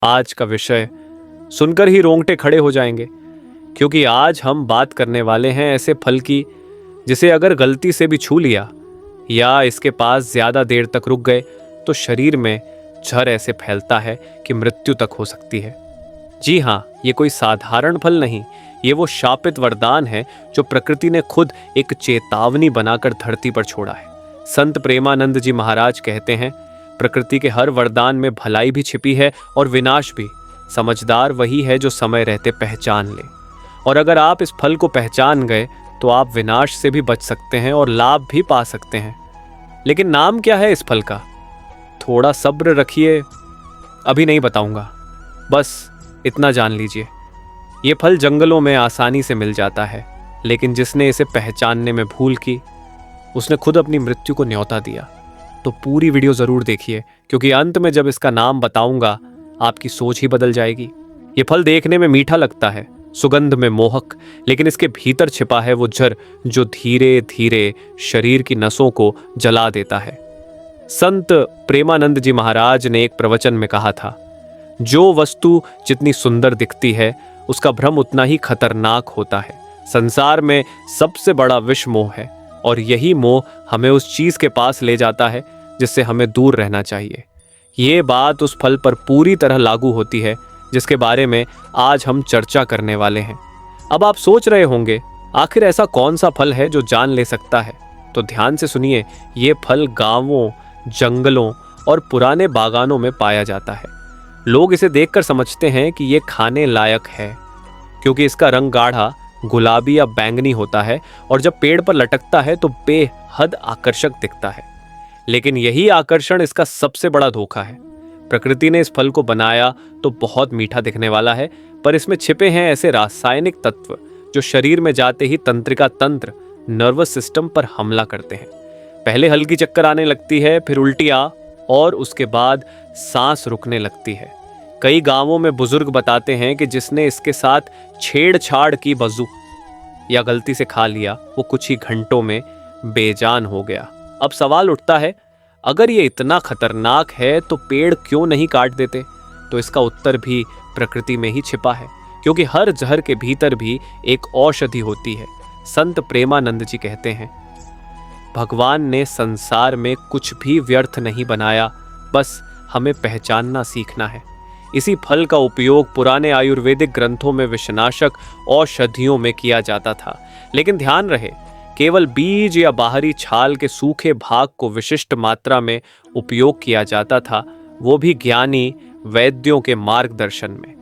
आज का विषय सुनकर ही रोंगटे खड़े हो जाएंगे, क्योंकि आज हम बात करने वाले हैं ऐसे फल की जिसे अगर गलती से भी छू लिया या इसके पास ज्यादा देर तक रुक गए तो शरीर में जहर ऐसे फैलता है कि मृत्यु तक हो सकती है। जी हाँ, ये कोई साधारण फल नहीं, ये वो शापित वरदान है जो प्रकृति ने खुद एक चेतावनी बनाकर धरती पर छोड़ा है। संत प्रेमानंद जी महाराज कहते हैं, प्रकृति के हर वरदान में भलाई भी छिपी है और विनाश भी। समझदार वही है जो समय रहते पहचान ले। और अगर आप इस फल को पहचान गए तो आप विनाश से भी बच सकते हैं और लाभ भी पा सकते हैं। लेकिन नाम क्या है इस फल का? थोड़ा सब्र रखिए, अभी नहीं बताऊंगा, बस इतना जान लीजिए। ये फल जंगलों में आसानी से मिल जाता है, लेकिन जिसने इसे पहचानने में भूल की उसने खुद अपनी मृत्यु को न्योता दिया। तो पूरी वीडियो जरूर देखिए, क्योंकि अंत में जब इसका नाम बताऊंगा आपकी सोच ही बदल जाएगी। ये फल देखने में मीठा लगता है, सुगंध में मोहक, लेकिन इसके भीतर छिपा है वो जहर जो धीरे धीरे शरीर की नसों को जला देता है। संत प्रेमानंद जी महाराज ने एक प्रवचन में कहा था, जो वस्तु जितनी सुंदर दिखती है उसका भ्रम उतना ही खतरनाक होता है। संसार में सबसे बड़ा विष मोह है, और यही मोह हमें उस चीज के पास ले जाता है जिससे हमें दूर रहना चाहिए। ये बात उस फल पर पूरी तरह लागू होती है जिसके बारे में आज हम चर्चा करने वाले हैं। अब आप सोच रहे होंगे, आखिर ऐसा कौन सा फल है जो जान ले सकता है? तो ध्यान से सुनिए, ये फल गांवों, जंगलों और पुराने बागानों में पाया जाता है। लोग इसे देखकर समझते हैं कि ये खाने लायक है, क्योंकि इसका रंग गाढ़ा गुलाबी या बैंगनी होता है और जब पेड़ पर लटकता है तो बेहद आकर्षक दिखता है। लेकिन यही आकर्षण इसका सबसे बड़ा धोखा है। प्रकृति ने इस फल को बनाया तो बहुत मीठा दिखने वाला है, पर इसमें छिपे हैं ऐसे रासायनिक तत्व जो शरीर में जाते ही तंत्रिका तंत्र, नर्वस सिस्टम पर हमला करते हैं। पहले हल्की चक्कर आने लगती है, फिर उल्टियां और उसके बाद सांस रुकने लगती है। कई गांवों में बुजुर्ग बताते हैं कि जिसने इसके साथ छेड़छाड़ की वजू या गलती से खा लिया, वो कुछ ही घंटों में बेजान हो गया। अब सवाल उठता है, अगर ये इतना खतरनाक है तो पेड़ क्यों नहीं काट देते? तो इसका उत्तर भी प्रकृति में ही छिपा है, क्योंकि हर जहर के भीतर भी एक औषधि होती है। संत प्रेमानंद जी कहते हैं, भगवान ने संसार में कुछ भी व्यर्थ नहीं बनाया, बस हमें पहचानना सीखना है। इसी फल का उपयोग पुराने आयुर्वेदिक ग्रंथों में विषनाशक औषधियों में किया जाता था। लेकिन ध्यान रहे, केवल बीज या बाहरी छाल के सूखे भाग को विशिष्ट मात्रा में उपयोग किया जाता था, वो भी ज्ञानी वैद्यों के मार्गदर्शन में।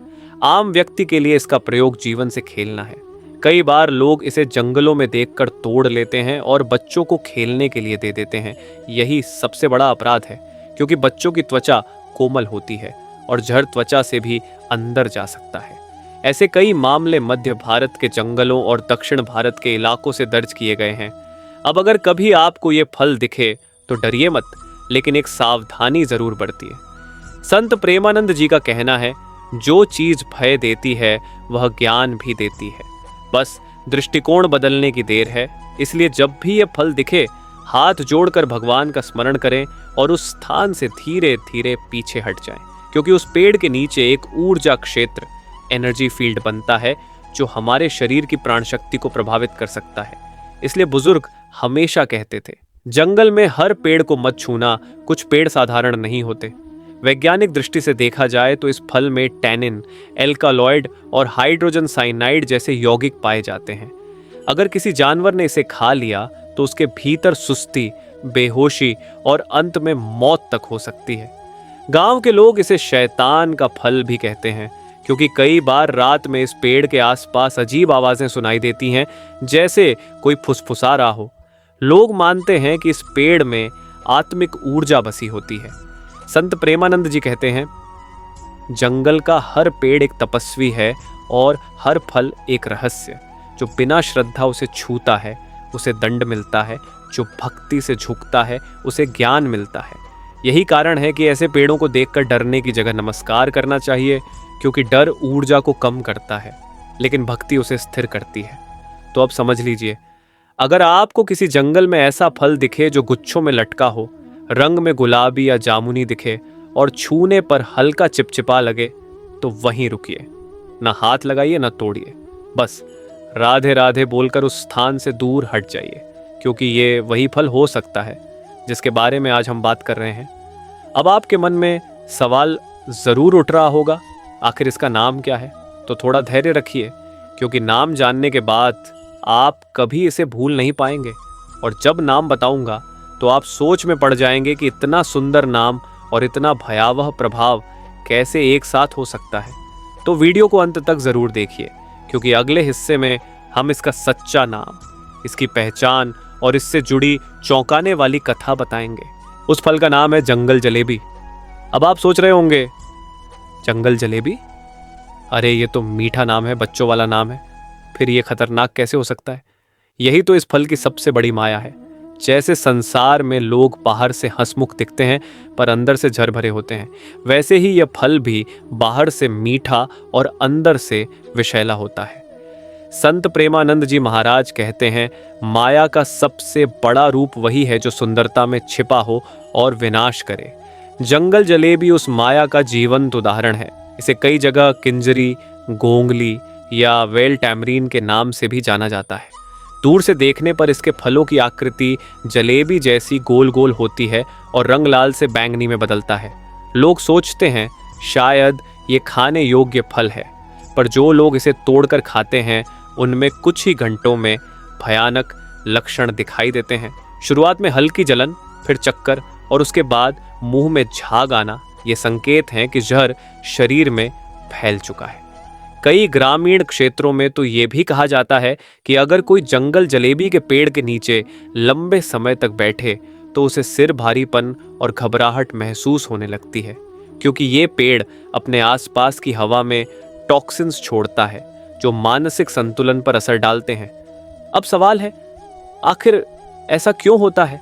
आम व्यक्ति के लिए इसका प्रयोग जीवन से खेलना है। कई बार लोग इसे जंगलों में देखकर तोड़ लेते हैं और बच्चों को खेलने के लिए दे देते हैं। यही सबसे बड़ा अपराध है, क्योंकि बच्चों की त्वचा कोमल होती है और जहर त्वचा से भी अंदर जा सकता है। ऐसे कई मामले मध्य भारत के जंगलों और दक्षिण भारत के इलाकों से दर्ज किए गए हैं। अब अगर कभी आपको ये फल दिखे तो डरिए मत, लेकिन एक सावधानी जरूर बरतिए। संत प्रेमानंद जी का कहना है, जो चीज भय देती है वह ज्ञान भी देती है, बस दृष्टिकोण बदलने की देर है। इसलिए जब भी ये फल दिखे, हाथ जोड़कर भगवान का स्मरण करें और उस स्थान से धीरे धीरे पीछे हट जाएं, क्योंकि उस पेड़ के नीचे एक ऊर्जा क्षेत्र, एनर्जी फील्ड बनता है जो हमारे शरीर की प्राण शक्ति को प्रभावित कर सकता है। इसलिए बुजुर्ग हमेशा कहते थे, जंगल में हर पेड़ को मत छूना, कुछ पेड़ साधारण नहीं होते। वैज्ञानिक दृष्टि से देखा जाए तो इस फल में टैनिन, एल्कालॉइड और हाइड्रोजन साइनाइड जैसे यौगिक पाए जाते हैं। अगर किसी जानवर ने इसे खा लिया तो उसके भीतर सुस्ती, बेहोशी और अंत में मौत तक हो सकती है। गांव के लोग इसे शैतान का फल भी कहते हैं, क्योंकि कई बार रात में इस पेड़ के आसपास अजीब आवाजें सुनाई देती हैं, जैसे कोई फुसफुसा रहा हो। लोग मानते हैं कि इस पेड़ में आत्मिक ऊर्जा बसी होती है। संत प्रेमानंद जी कहते हैं, जंगल का हर पेड़ एक तपस्वी है और हर फल एक रहस्य। जो बिना श्रद्धा उसे छूता है उसे दंड मिलता है, जो भक्ति से झुकता है उसे ज्ञान मिलता है। यही कारण है कि ऐसे पेड़ों को देखकर डरने की जगह नमस्कार करना चाहिए, क्योंकि डर ऊर्जा को कम करता है, लेकिन भक्ति उसे स्थिर करती है। तो अब समझ लीजिए, अगर आपको किसी जंगल में ऐसा फल दिखे जो गुच्छों में लटका हो, रंग में गुलाबी या जामुनी दिखे और छूने पर हल्का चिपचिपा लगे, तो वहीं रुकिए, ना हाथ लगाइए ना तोड़िए। बस राधे राधे बोलकर उस स्थान से दूर हट जाइए, क्योंकि ये वही फल हो सकता है जिसके बारे में आज हम बात कर रहे हैं। अब आपके मन में सवाल ज़रूर उठ रहा होगा, आखिर इसका नाम क्या है? तो थोड़ा धैर्य रखिए, क्योंकि नाम जानने के बाद आप कभी इसे भूल नहीं पाएंगे। और जब नाम बताऊंगा तो आप सोच में पड़ जाएंगे कि इतना सुंदर नाम और इतना भयावह प्रभाव कैसे एक साथ हो सकता है। तो वीडियो को अंत तक ज़रूर देखिए, क्योंकि अगले हिस्से में हम इसका सच्चा नाम, इसकी पहचान और इससे जुड़ी चौंकाने वाली कथा बताएंगे। उस फल का नाम है जंगल जलेबी। अब आप सोच रहे होंगे, जंगल जलेबी? अरे ये तो मीठा नाम है, बच्चों वाला नाम है, फिर ये खतरनाक कैसे हो सकता है? यही तो इस फल की सबसे बड़ी माया है। जैसे संसार में लोग बाहर से हंसमुख दिखते हैं पर अंदर से झर भरे होते हैं, वैसे ही यह फल भी बाहर से मीठा और अंदर से विषैला होता है। संत प्रेमानंद जी महाराज कहते हैं, माया का सबसे बड़ा रूप वही है जो सुंदरता में छिपा हो और विनाश करे। जंगल जलेबी उस माया का जीवंत उदाहरण है। इसे कई जगह किंजरी, गोंगली या वेल टैमरीन के नाम से भी जाना जाता है। दूर से देखने पर इसके फलों की आकृति जलेबी जैसी गोल गोल होती है और रंग लाल से बैंगनी में बदलता है। लोग सोचते हैं शायद ये खाने योग्य फल है, पर जो लोग इसे तोड़कर खाते हैं उनमें कुछ ही घंटों में भयानक लक्षण दिखाई देते हैं। शुरुआत में हल्की जलन, फिर चक्कर और उसके बाद मुंह में झाग आना। ये संकेत हैं कि जहर शरीर में फैल चुका है। कई ग्रामीण क्षेत्रों में तो ये भी कहा जाता है कि अगर कोई जंगल जलेबी के पेड़ के नीचे लंबे समय तक बैठे तो उसे सिर भारीपन और घबराहट महसूस होने लगती है, क्योंकि ये पेड़ अपने आसपास की हवा में टॉक्सिन्स छोड़ता है जो मानसिक संतुलन पर असर डालते हैं। अब सवाल है, आखिर ऐसा क्यों होता है?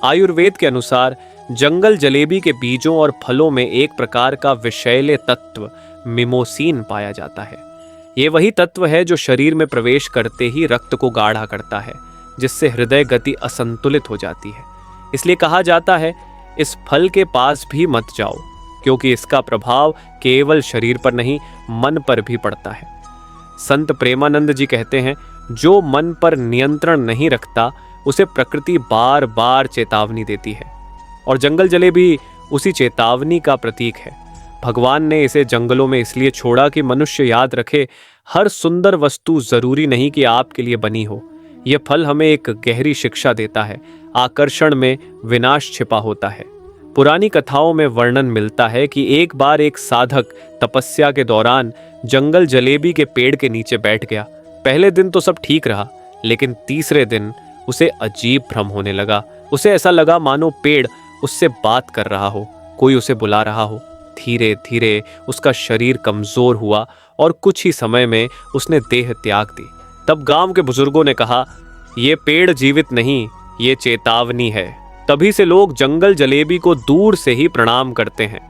आयुर्वेद के अनुसार जंगल जलेबी के बीजों और फलों में एक प्रकार का विषैले तत्व मिमोसिन पाया जाता है। ये वही तत्व है जो शरीर में प्रवेश करते ही रक्त को गाढ़ा करता है, जिससे हृदय गति असंतुलित हो जाती है। इसलिए कहा जाता है, इस फल के पास भी मत जाओ, क्योंकि इसका प्रभाव केवल शरीर पर नहीं मन पर भी पड़ता है। संत प्रेमानंद जी कहते हैं, जो मन पर नियंत्रण नहीं रखता उसे प्रकृति बार बार चेतावनी देती है, और जंगल जलेबी उसी चेतावनी का प्रतीक है। भगवान ने इसे जंगलों में इसलिए छोड़ा कि मनुष्य याद रखे, हर सुंदर वस्तु जरूरी नहीं कि आपके लिए बनी हो। यह फल हमें एक गहरी शिक्षा देता है, आकर्षण में विनाश छिपा होता है। पुरानी कथाओं में वर्णन मिलता है कि एक बार एक साधक तपस्या के दौरान जंगल जलेबी के पेड़ के नीचे बैठ गया। पहले दिन तो सब ठीक रहा, लेकिन तीसरे दिन उसे अजीब भ्रम होने लगा। उसे ऐसा लगा मानो पेड़ उससे बात कर रहा हो, कोई उसे बुला रहा हो। धीरे धीरे उसका शरीर कमजोर हुआ और कुछ ही समय में उसने देह त्याग दी। तब गांव के बुजुर्गों ने कहा, ये पेड़ जीवित नहीं, ये चेतावनी है। तभी से लोग जंगल जलेबी को दूर से ही प्रणाम करते हैं।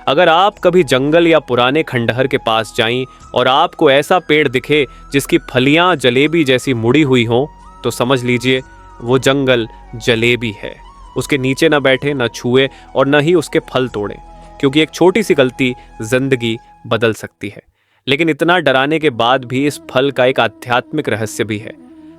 अगर आप कभी जंगल या पुराने खंडहर के पास जाएं और आपको ऐसा पेड़ दिखे जिसकी फलियां जलेबी जैसी मुड़ी हुई हों, तो समझ लीजिए वो जंगल जलेबी है। उसके नीचे न बैठे, न छुए और न ही उसके फल तोड़ें, क्योंकि एक छोटी सी गलती जिंदगी बदल सकती है। लेकिन इतना डराने के बाद भी इस फल का एक आध्यात्मिक रहस्य भी है।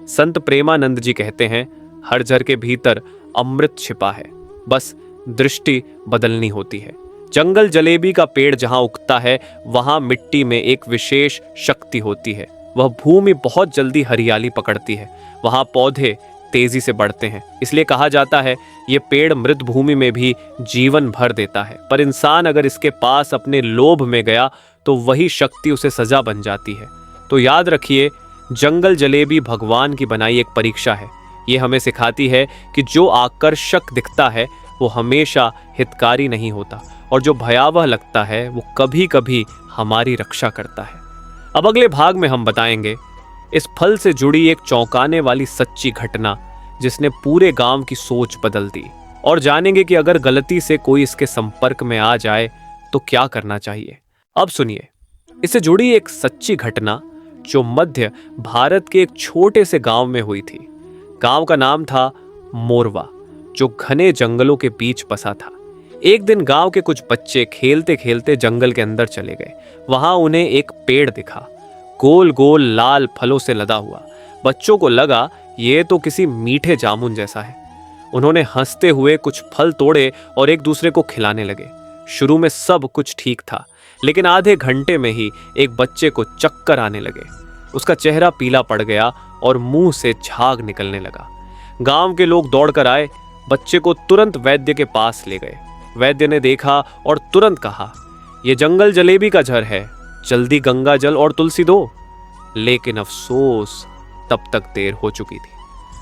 संत प्रेमानंद जी कहते हैं, हर जर के भीतर अमृत छिपा है, बस दृष्टि बदलनी होती है। जंगल जलेबी का पेड़ जहां उगता है वहां मिट्टी में एक विशेष शक्ति होती है। वह भूमि बहुत जल्दी हरियाली पकड़ती है, वहां पौधे तेजी से बढ़ते हैं। इसलिए कहा जाता है ये पेड़ मृत भूमि में भी जीवन भर देता है। पर इंसान अगर इसके पास अपने लोभ में गया तो वही शक्ति उसे सजा बन जाती है। तो याद रखिए, जंगल जलेबी भगवान की बनाई एक परीक्षा है। ये हमें सिखाती है कि जो आकर्षक दिखता है वो हमेशा हितकारी नहीं होता, और जो भयावह लगता है वो कभी कभी हमारी रक्षा करता है। अब अगले भाग में हम बताएंगे इस फल से जुड़ी एक चौंकाने वाली सच्ची घटना जिसने पूरे गांव की सोच बदल दी, और जानेंगे कि अगर गलती से कोई इसके संपर्क में आ जाए तो क्या करना चाहिए। अब सुनिए, इससे जुड़ी एक सच्ची घटना जो मध्य भारत के एक छोटे से गांव में हुई थी। गांव का नाम था मोरवा, जो घने जंगलों के बीच बसा था। एक दिन गांव के कुछ बच्चे खेलते खेलते जंगल के अंदर चले गए। वहां उन्हें एक पेड़ दिखा, गोल गोल लाल फलों से लदा हुआ। बच्चों को लगा ये तो किसी मीठे जामुन जैसा है। उन्होंने हंसते हुए कुछ फल तोड़े और एक दूसरे को खिलाने लगे। शुरू में सब कुछ ठीक था, लेकिन आधे घंटे में ही एक बच्चे को चक्कर आने लगे। उसका चेहरा पीला पड़ गया और मुंह से झाग निकलने लगा। गांव के लोग दौड़कर आए, बच्चे को तुरंत वैद्य के पास ले गए। वैद्य ने देखा और तुरंत कहा, यह जंगल जलेबी का जहर है, जल्दी गंगा जल और तुलसी दो। लेकिन अफसोस, तब तक देर हो चुकी थी।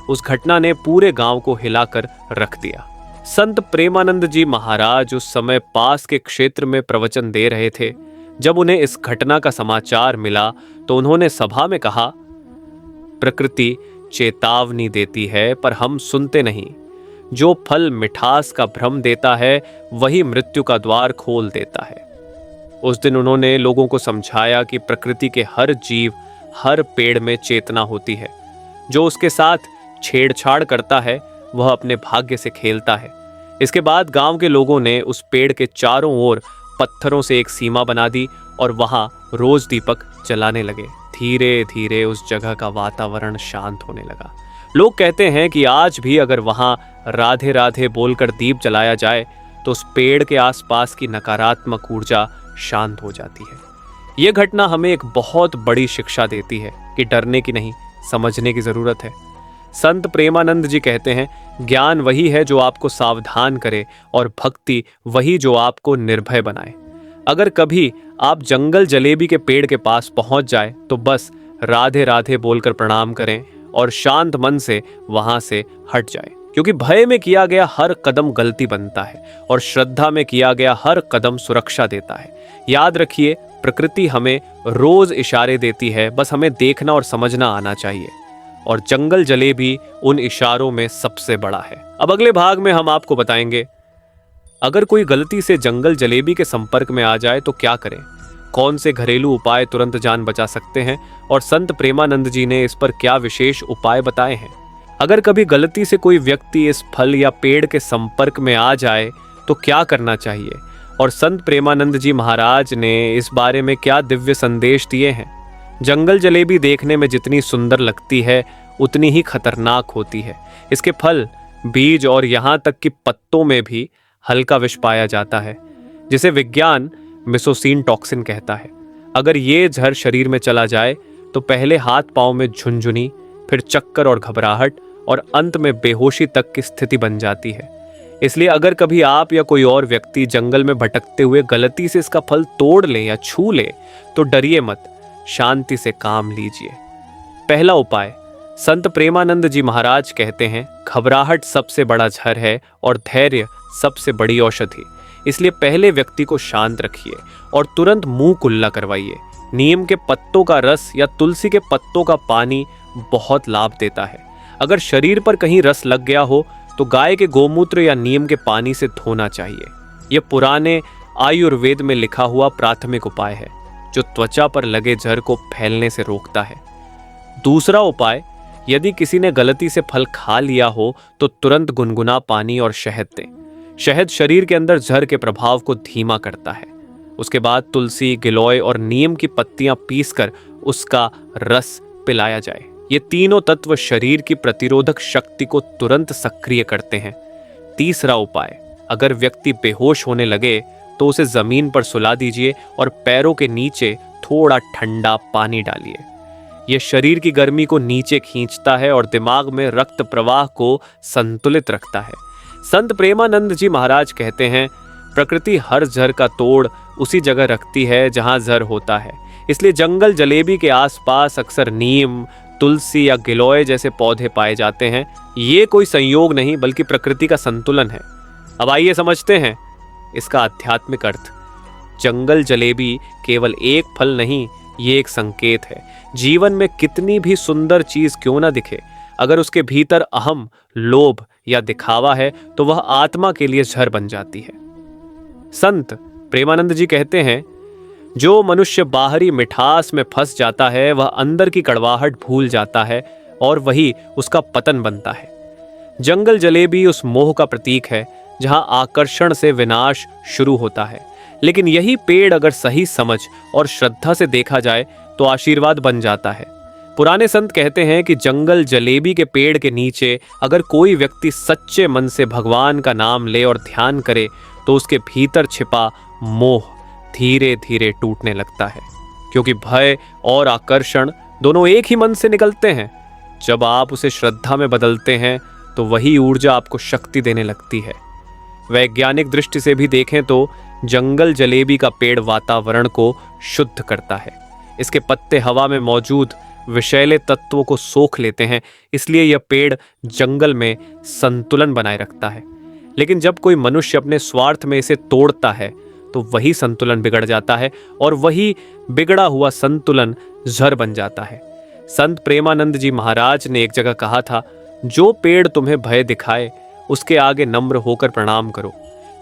उस घटना ने पूरे गांव को हिलाकर रख दिया। संत प्रेमानंद जी महाराज उस समय पास के क्षेत्र में प्रवचन दे रहे थे। जब उन्हें इस घटना का समाचार मिला तो उन्होंने सभा में कहा, प्रकृति चेतावनी देती है पर हम सुनते नहीं। जो फल मिठास का भ्रम देता है वही मृत्यु का द्वार खोल देता है। उस दिन उन्होंने लोगों को समझाया कि प्रकृति के हर जीव, हर पेड़ में चेतना होती है। जो उसके साथ छेड़छाड़ करता है वह अपने भाग्य से खेलता है। इसके बाद गांव के लोगों ने उस पेड़ के चारों ओर पत्थरों से एक सीमा बना दी और वहां रोज दीपक जलाने लगे। धीरे धीरे उस जगह का वातावरण शांत होने लगा। लोग कहते हैं कि आज भी अगर वहां राधे राधे बोलकर दीप जलाया जाए तो उस पेड़ के आसपास की नकारात्मक ऊर्जा शांत हो जाती है। यह घटना हमें एक बहुत बड़ी शिक्षा देती है कि डरने की नहीं, समझने की जरूरत है। संत प्रेमानंद जी कहते हैं, ज्ञान वही है जो आपको सावधान करे और भक्ति वही जो आपको निर्भय बनाए। अगर कभी आप जंगल जलेबी के पेड़ के पास पहुंच जाए तो बस राधे राधे बोलकर प्रणाम करें और शांत मन से वहां से हट जाए, क्योंकि भय में किया गया हर कदम गलती बनता है और श्रद्धा में किया गया हर कदम सुरक्षा देता है। याद रखिए, प्रकृति हमें रोज इशारे देती है, बस हमें देखना और समझना आना चाहिए। और जंगल जलेबी उन इशारों में सबसे बड़ा है। अब अगले भाग में हम आपको बताएंगे, अगर कोई गलती से जंगल जलेबी के संपर्क में आ जाए तो क्या करें, कौन से घरेलू उपाय तुरंत जान बचा सकते हैं और संत प्रेमानंद जी ने इस पर क्या विशेष उपाय बताए हैं। अगर कभी गलती से कोई व्यक्ति इस फल या पेड़ के संपर्क में आ जाए तो क्या करना चाहिए और संत प्रेमानंद जी महाराज ने इस बारे में क्या दिव्य संदेश दिए हैं। जंगल जलेबी देखने में जितनी सुंदर लगती है उतनी ही खतरनाक होती है। इसके फल, बीज और यहाँ तक कि पत्तों में भी हल्का विष पाया जाता है, जिसे विज्ञान मिसोसिन टॉक्सिन कहता है। अगर ये जहर शरीर में चला जाए तो पहले हाथ पांव में झुनझुनी, फिर चक्कर और घबराहट और अंत में बेहोशी तक की स्थिति बन जाती है। इसलिए अगर कभी आप या कोई और व्यक्ति जंगल में भटकते हुए गलती से इसका फल तोड़ ले या छू ले तो डरिए मत, शांति से काम लीजिए। पहला उपाय, संत प्रेमानंद जी महाराज कहते हैं, घबराहट सबसे बड़ा जहर है और धैर्य सबसे बड़ी औषधि। इसलिए पहले व्यक्ति को शांत रखिए और तुरंत मुंह कुल्ला करवाइए। नीम के पत्तों का रस या तुलसी के पत्तों का पानी बहुत लाभ देता है। अगर शरीर पर कहीं रस लग गया हो तो गाय के गोमूत्र या नीम के पानी से धोना चाहिए। यह पुराने आयुर्वेद में लिखा हुआ प्राथमिक उपाय है जो त्वचा पर लगे जहर को फैलने से रोकता है। दूसरा उपाय, यदि किसी ने गलती से फल खा लिया हो तो तुरंत गुनगुना पानी और शहद दें। शहद शरीर के अंदर जहर के प्रभाव को धीमा करता है। उसके बाद तुलसी, गिलोय और नीम की पत्तियां पीसकर उसका रस पिलाया जाए। ये तीनों तत्व शरीर की प्रतिरोधक शक्ति को तुरंत सक्रिय करते हैं। तीसरा उपाय, अगर व्यक्ति बेहोश होने लगे तो उसे जमीन पर सुला दीजिए और पैरों के नीचे थोड़ा ठंडा पानी डालिए। यह शरीर की गर्मी को नीचे खींचता है और दिमाग में रक्त प्रवाह को संतुलित रखता है। संत प्रेमानंद जी महाराज कहते हैं, प्रकृति हर जहर का तोड़ उसी जगह रखती है जहां जहर होता है। इसलिए जंगल जलेबी के आसपास अक्सर नीम, तुलसी या गिलोय जैसे पौधे पाए जाते हैं। ये कोई संयोग नहीं बल्कि प्रकृति का संतुलन है। अब आइए समझते हैं इसका आध्यात्मिक अर्थ। जंगल जलेबी केवल एक फल नहीं, ये एक संकेत है। जीवन में कितनी भी सुंदर चीज क्यों ना दिखे, अगर उसके भीतर अहम, लोभ या दिखावा है तो वह आत्मा के लिए जहर बन जाती है। संत प्रेमानंद जी कहते हैं, जो मनुष्य बाहरी मिठास में फंस जाता है वह अंदर की कड़वाहट भूल जाता है और वही उसका पतन बनता है। जंगल जलेबी उस मोह का प्रतीक है जहां आकर्षण से विनाश शुरू होता है। लेकिन यही पेड़ अगर सही समझ और श्रद्धा से देखा जाए तो आशीर्वाद बन जाता है। पुराने संत कहते हैं कि जंगल जलेबी के पेड़ के नीचे अगर कोई व्यक्ति सच्चे मन से भगवान का नाम ले और ध्यान करे तो उसके भीतर छिपा मोह धीरे धीरे टूटने लगता है, क्योंकि भय और आकर्षण दोनों एक ही मन से निकलते हैं। जब आप उसे श्रद्धा में बदलते हैं तो वही ऊर्जा आपको शक्ति देने लगती है। वैज्ञानिक दृष्टि से भी देखें तो जंगल जलेबी का पेड़ वातावरण को शुद्ध करता है। इसके पत्ते हवा में मौजूद विषैले तत्वों को सोख लेते हैं, इसलिए यह पेड़ जंगल में संतुलन बनाए रखता है। लेकिन जब कोई मनुष्य अपने स्वार्थ में इसे तोड़ता है तो वही संतुलन बिगड़ जाता है और वही बिगड़ा हुआ संतुलन जहर बन जाता है। संत प्रेमानंद जी महाराज ने एक जगह कहा था, जो पेड़ तुम्हें भय दिखाए उसके आगे नम्र होकर प्रणाम करो,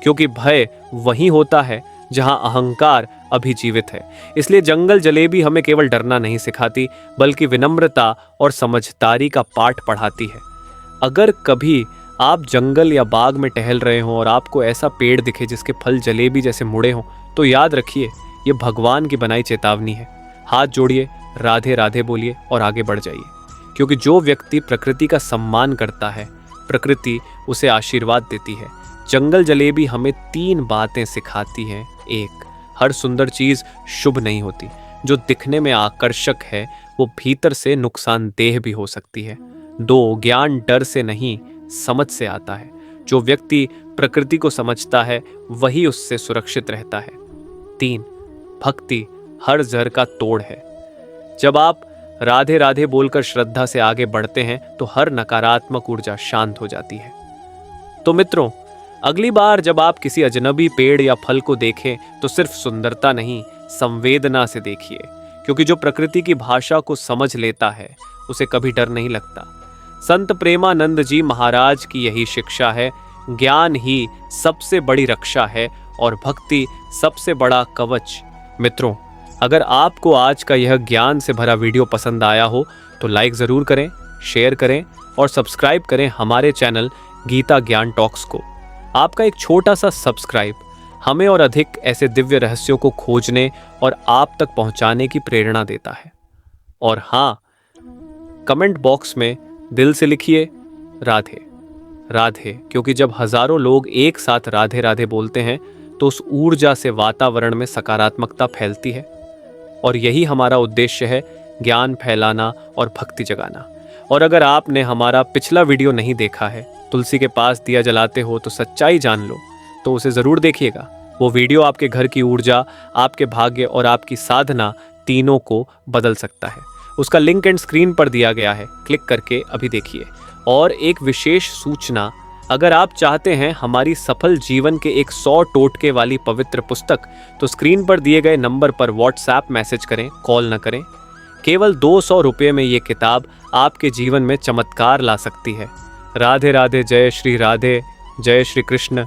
क्योंकि भय वही होता है जहां अहंकार अभी जीवित है। इसलिए जंगल जलेबी हमें केवल डरना नहीं सिखाती, बल्कि विनम्रता और समझदारी का पाठ पढ़ाती है। अगर कभी आप जंगल या बाग में टहल रहे हों और आपको ऐसा पेड़ दिखे जिसके फल जलेबी जैसे मुड़े हों, तो याद रखिए ये भगवान की बनाई चेतावनी है। हाथ जोड़िए, राधे राधे बोलिए और आगे बढ़ जाइए, क्योंकि जो व्यक्ति प्रकृति का सम्मान करता है, प्रकृति उसे आशीर्वाद देती है। जंगल जलेबी हमें 3 बातें सिखाती हैं। 1, हर सुंदर चीज शुभ नहीं होती। जो दिखने में आकर्षक है वो भीतर से नुकसानदेह भी हो सकती है। 2, ज्ञान डर से नहीं समझ से आता है। जो व्यक्ति प्रकृति को समझता है वही उससे सुरक्षित रहता है। 3, भक्ति हर जहर का तोड़ है। जब आप राधे राधे बोलकर श्रद्धा से आगे बढ़ते हैं तो हर नकारात्मक ऊर्जा शांत हो जाती है। तो मित्रों, अगली बार जब आप किसी अजनबी पेड़ या फल को देखें तो सिर्फ सुंदरता नहीं, संवेदना से देखिए, क्योंकि जो प्रकृति की भाषा को समझ लेता है उसे कभी डर नहीं लगता। संत प्रेमानंद जी महाराज की यही शिक्षा है। ज्ञान ही सबसे बड़ी रक्षा है और भक्ति सबसे बड़ा कवच। मित्रों, अगर आपको आज का यह ज्ञान से भरा वीडियो पसंद आया हो तो लाइक ज़रूर करें, शेयर करें और सब्सक्राइब करें हमारे चैनल गीता ज्ञान टॉक्स को। आपका एक छोटा सा सब्सक्राइब हमें और अधिक ऐसे दिव्य रहस्यों को खोजने और आप तक पहुंचाने की प्रेरणा देता है। और हाँ, कमेंट बॉक्स में दिल से लिखिए राधे राधे, क्योंकि जब हजारों लोग एक साथ राधे राधे बोलते हैं तो उस ऊर्जा से वातावरण में सकारात्मकता फैलती है। और यही हमारा उद्देश्य है, ज्ञान फैलाना और भक्ति जगाना। और अगर आपने हमारा पिछला वीडियो नहीं देखा है, तुलसी के पास दिया जलाते हो तो सच्चाई जान लो, तो उसे ज़रूर देखिएगा। वो वीडियो आपके घर की ऊर्जा, आपके भाग्य और आपकी साधना तीनों को बदल सकता है। उसका लिंक एंड स्क्रीन पर दिया गया है, क्लिक करके अभी देखिए। और एक विशेष सूचना, अगर आप चाहते हैं हमारी सफल जीवन के 100 टोटके वाली पवित्र पुस्तक, तो स्क्रीन पर दिए गए नंबर पर व्हाट्सएप मैसेज करें, कॉल न करें। केवल 200 रुपये में ये किताब आपके जीवन में चमत्कार ला सकती है। राधे राधे, जय श्री राधे, जय श्री कृष्ण।